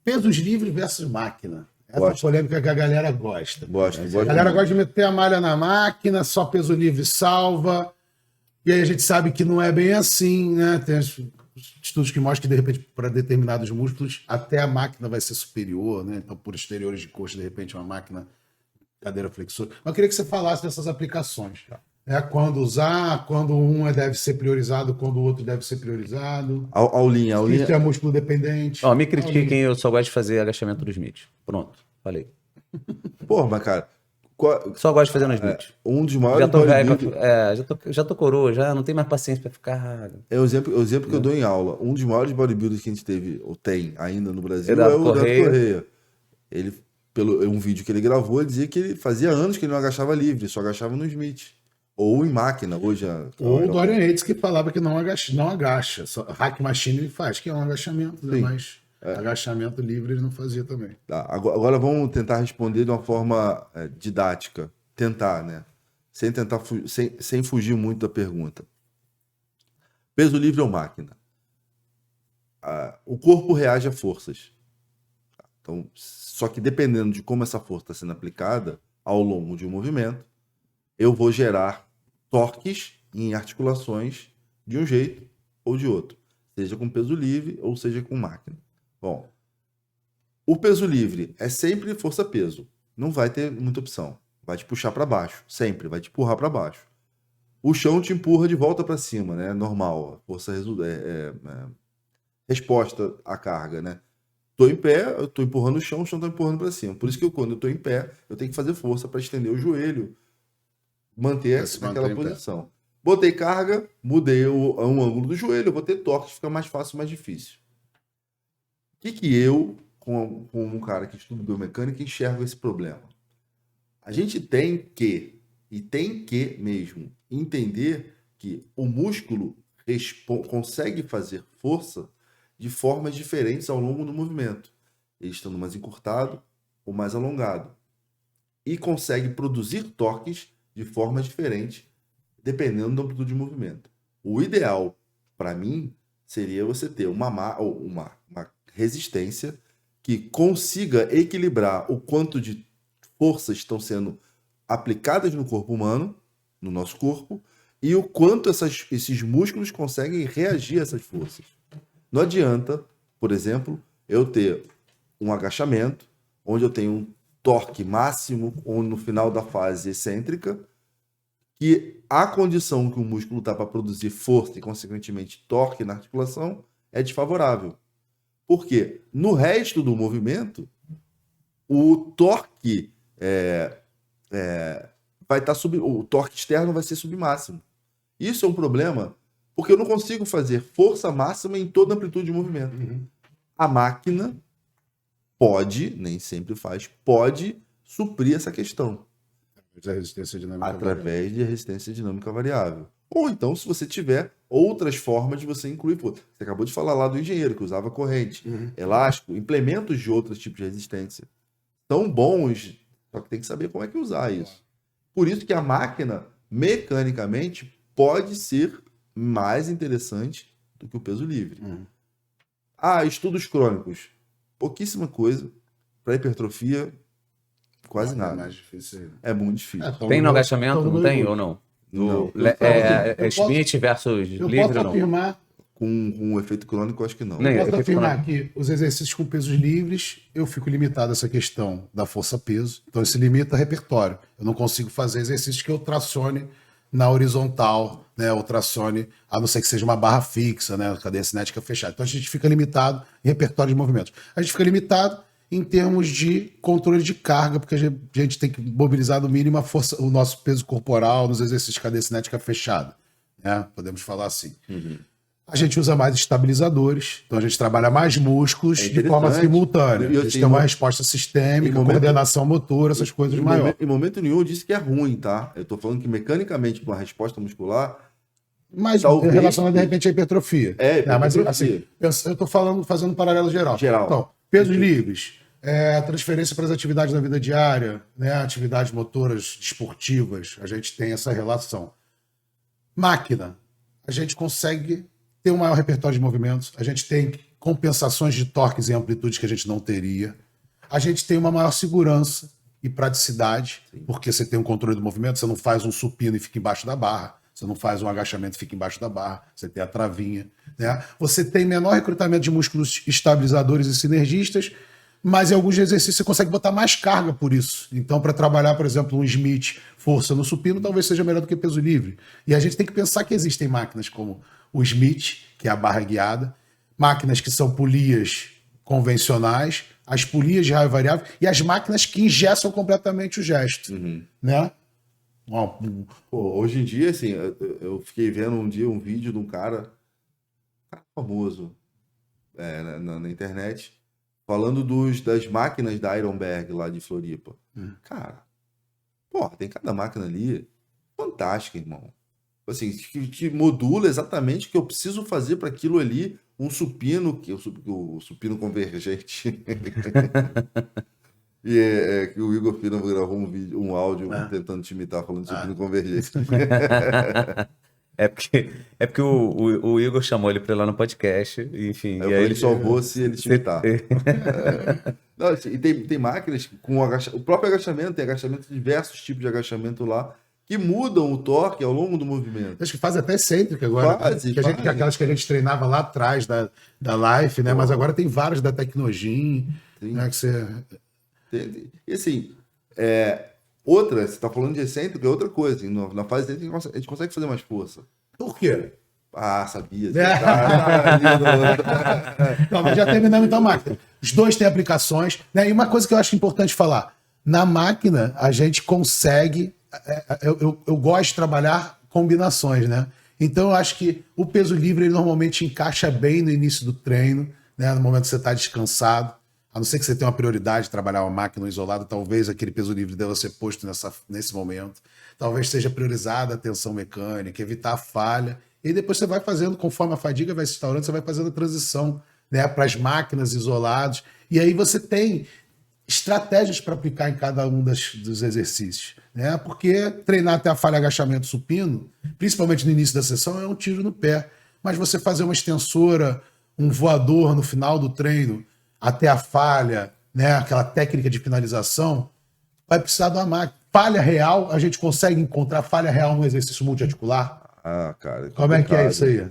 Pesos livres versus máquina. Essa Gosto. polêmica que a galera gosta. Gosto. A galera gosta de meter a malha na máquina, só peso livre salva. E aí a gente sabe que não é bem assim, né? Tem estudos que mostram que, de repente, para determinados músculos, até a máquina vai ser superior, né? Então, por exteriores de coxa, de repente, uma máquina cadeira flexora. Mas eu queria que você falasse dessas aplicações. Quando usar, quando um deve ser priorizado, quando o outro deve ser priorizado. Aulinha. Se é músculo dependente. Ó, me critiquem, eu só gosto de fazer agachamento do Smith. Pronto, falei. Porra, mas cara, Só gosto de fazer no Smith. um dos maiores Já tô velho, bodybuilders... já tô coroa, já não tenho mais paciência pra ficar. É o exemplo que eu dou em aula. Um dos maiores bodybuilders que a gente teve, ou tem ainda no Brasil, é Eduardo o Eduardo Correia. Correia. Ele, um vídeo que ele gravou, ele dizia que ele fazia anos que ele não agachava livre, só agachava no Smith. Ou em máquina, hoje... Ou o Dorian Yates, que falava que não agacha. Só hack machine ele faz, que é um agachamento, né? Mas agachamento livre ele não fazia também. Tá, agora vamos tentar responder de uma forma didática. Tentar, né? Sem fugir muito da pergunta. Peso livre ou máquina? O corpo reage a forças. Então, só que dependendo de como essa força está sendo aplicada ao longo de um movimento, eu vou gerar torques em articulações de um jeito ou de outro. Seja com peso livre ou seja com máquina. Bom, o peso livre é sempre força-peso. Não vai ter muita opção. Vai te puxar para baixo. Sempre vai te empurrar para baixo. O chão te empurra de volta para cima, né? Normal. Força resposta à carga, né? Tô em pé, eu tô empurrando o chão tá empurrando para cima. Por isso que quando eu tô em pé, eu tenho que fazer força para estender o joelho, manter aquela posição. Botei carga, mudei um ângulo do joelho, eu vou ter torque, fica mais fácil, mais difícil. O que eu, como um cara que estuda biomecânica, enxergo esse problema? A gente tem que mesmo, entender que o músculo consegue fazer força de formas diferentes ao longo do movimento. Ele estando mais encurtado ou mais alongado. E consegue produzir torques de formas diferentes, dependendo da amplitude de movimento. O ideal, para mim, seria você ter uma resistência que consiga equilibrar o quanto de forças estão sendo aplicadas no corpo humano, no nosso corpo, e o quanto esses músculos conseguem reagir a essas forças. Não adianta, por exemplo, eu ter um agachamento, onde eu tenho um torque máximo, ou no final da fase excêntrica, que a condição que o músculo está para produzir força e, consequentemente, torque na articulação é desfavorável. Porque no resto do movimento, o torque vai estar o torque externo vai ser submáximo. Isso é um problema, porque eu não consigo fazer força máxima em toda a amplitude de movimento. A máquina pode, nem sempre faz, pode suprir essa questão. Através de resistência dinâmica variável. Ou então, se você tiver outras formas de você incluir. Você acabou de falar lá do engenheiro, que usava corrente, elástico, implementos de outros tipos de resistência. São bons, só que tem que saber como é que usar isso. Por isso que a máquina, mecanicamente, pode ser mais interessante do que o peso livre. Estudos crônicos. Pouquíssima coisa. Para hipertrofia, quase nada. É mais difícil. É muito difícil. Tem no agachamento? Não tem ou não? Não. Smith versus eu livre posso ou não? afirmar, Com um efeito crônico, acho que não. Nem- eu posso efeito afirmar que os exercícios com pesos livres, eu fico limitado a essa questão da força-peso. Então, isso limita a repertório. Eu não consigo fazer exercícios que eu tracione na horizontal, né? Ou tracione, a não ser que seja uma barra fixa, né? Cadeia cinética fechada. Então, a gente fica limitado em repertório de movimentos. A gente fica limitado em termos de controle de carga, porque a gente tem que mobilizar no mínimo a força, o nosso peso corporal nos exercícios de cadeia cinética fechada, né? Podemos falar assim. A gente usa mais estabilizadores, então a gente trabalha mais músculos de forma simultânea. A gente tem uma resposta sistêmica, coordenação motora, essas coisas maiores. Em momento nenhum eu disse que é ruim, tá? Eu tô falando que mecanicamente, com a resposta muscular, Mas talvez relacionado de repente à hipertrofia. Mas hipertrofia. assim, eu tô fazendo um paralelo geral. Então, pesos livres, transferência para as atividades da vida diária, né? Atividades motoras desportivas, a gente tem essa relação. Máquina, a gente consegue ter um maior repertório de movimentos, a gente compensações de torques e amplitudes que a gente não teria. A gente tem uma maior segurança e praticidade, porque você tem um controle do movimento, você não faz um supino e fica embaixo da barra, você não faz um agachamento e fica embaixo da barra, você tem a travinha, né? Você tem menor recrutamento de músculos estabilizadores e sinergistas, mas em alguns exercícios você consegue botar mais carga por isso. Então, para trabalhar, por exemplo, um Smith força no supino, talvez seja melhor do que peso livre. E a gente tem que pensar que existem máquinas como o Smith, que é a barra guiada, máquinas que são polias convencionais, as polias de raio variável e as máquinas que engessam completamente o gesto, né? Pô, hoje em dia, assim, eu fiquei vendo um dia um vídeo de um cara famoso na internet falando das máquinas da Ironberg lá de Floripa. Cara, pô, tem cada máquina ali fantástica, irmão. Assim, que modula exatamente o que eu preciso fazer para aquilo ali, um supino, o supino convergente. E que o Igor Pina gravou um áudio tentando te imitar, falando de supino convergente. É porque o Igor chamou ele para ir lá no podcast, enfim. Eu falei, ele só vou se ele te imitar. Não, e tem máquinas com o próprio agachamento, tem agachamento, diversos tipos de agachamento lá, que mudam o torque ao longo do movimento. Acho que faz até excêntrica agora. Aquelas que a gente treinava lá atrás da Life, né? Mas agora tem várias da Tecnogym, né? Que você... E assim, outra, você está falando de excêntrico, é outra coisa. Na fase dele a gente consegue fazer mais força. Por quê? Ah, sabia. Não, mas já terminamos então a máquina. Os dois têm aplicações, né? E uma coisa que eu acho importante falar: na máquina a gente consegue. Eu gosto de trabalhar combinações, né? Então eu acho que o peso livre ele normalmente encaixa bem no início do treino, né? No momento que você está descansado. A não ser que você tenha uma prioridade de trabalhar uma máquina isolada, talvez aquele peso livre deva ser posto nesse momento. Talvez seja priorizada a tensão mecânica, evitar a falha. E depois você vai fazendo, conforme a fadiga vai se instaurando, você vai fazendo a transição, né, para as máquinas isoladas. E aí você tem estratégias para aplicar em cada um dos exercícios. Né? Porque treinar até a falha agachamento supino, principalmente no início da sessão, é um tiro no pé. Mas você fazer uma extensora, um voador no final do treino, até a falha, né, aquela técnica de finalização, vai precisar de uma máquina. Falha real, a gente consegue encontrar falha real no exercício multiarticular? Ah, cara. Como é que é isso aí?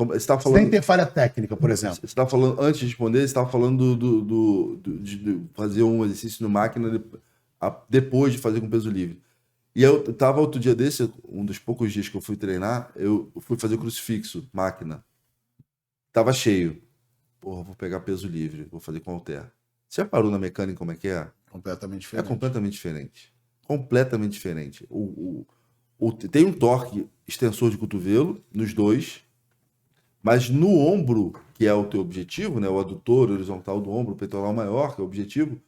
Você tá falando... Sem ter falha técnica, por exemplo. Você está falando, antes de responder, você estava falando de fazer um exercício no máquina depois de fazer com peso livre. E eu estava outro dia desse, um dos poucos dias que eu fui treinar, eu fui fazer crucifixo, máquina. Tava cheio. Porra, vou pegar peso livre, vou fazer com halter. Você já parou na mecânica como é que é? Completamente diferente. É completamente diferente. Completamente diferente. Tem um torque extensor de cotovelo nos dois, mas no ombro, que é o teu objetivo, né, o adutor horizontal do ombro, o peitoral maior, que é o objetivo,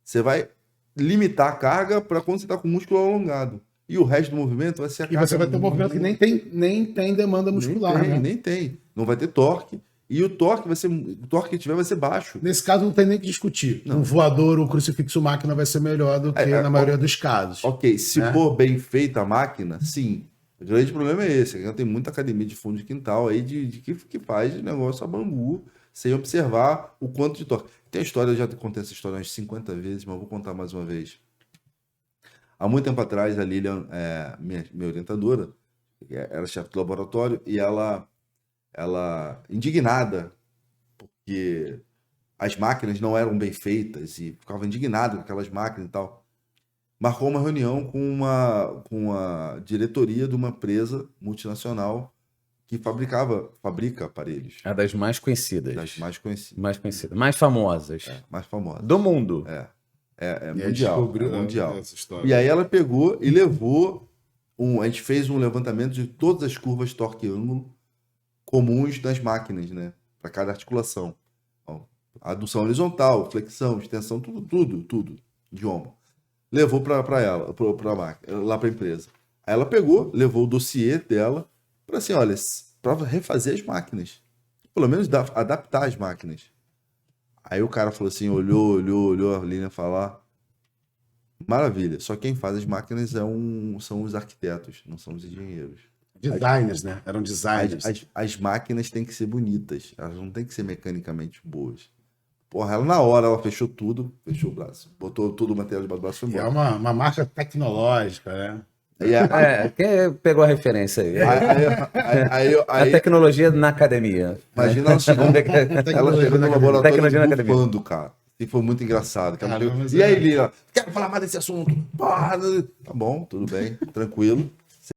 você vai limitar a carga para quando você está com o músculo alongado. E o resto do movimento vai ser a carga. E você vai ter um movimento que nem tem demanda muscular, né? Nem tem. Não vai ter torque. E o torque que tiver vai ser baixo. Nesse caso não tem nem que discutir. Não. Um voador, um crucifixo máquina vai ser melhor do que na maioria dos casos. Ok, se for bem feita a máquina, sim. O grande problema é esse. Tem muita academia de fundo de quintal aí que faz negócio a bambu, sem observar o quanto de torque. Tem a história, eu já contei essa história umas 50 vezes, mas vou contar mais uma vez. Há muito tempo atrás, a Lilian, minha orientadora, era chefe do laboratório, e ela indignada, porque as máquinas não eram bem feitas, e ficava indignada com aquelas máquinas e tal, marcou uma reunião com a diretoria de uma empresa multinacional que fabrica aparelhos. É das mais conhecidas. Das mais conhecidas. Mais conhecidas. Mais famosas. Mais famosas. Do mundo. É mundial. É mundial. Essa história. E aí ela pegou e levou a gente fez um levantamento de todas as curvas torque-ângulo comuns das máquinas, né? Para cada articulação. Adução horizontal, flexão, extensão, tudo de ombro. Levou para ela, lá para a empresa. Aí ela pegou, levou o dossiê dela para assim, olha, para refazer as máquinas. Pelo menos adaptar as máquinas. Aí o cara falou assim, olhou a Lilian falar, maravilha, só quem faz as máquinas são os arquitetos, não são os engenheiros. Designers, né? Eram designers. As máquinas têm que ser bonitas, elas não têm que ser mecanicamente boas. Porra, ela na hora, ela fechou tudo, fechou o braço, botou todo o material debaixo do braço e foi É embora. uma marca tecnológica, né? Quem pegou a referência aí? A Aí, tecnologia na academia. imagina ela chegando, ela chegou no laboratório Tecnologia na academia. bufando, cara. E foi muito engraçado. Caramba, mas E aí, Lila, quero falar mais desse assunto. Porra, tá bom, tudo bem, tranquilo.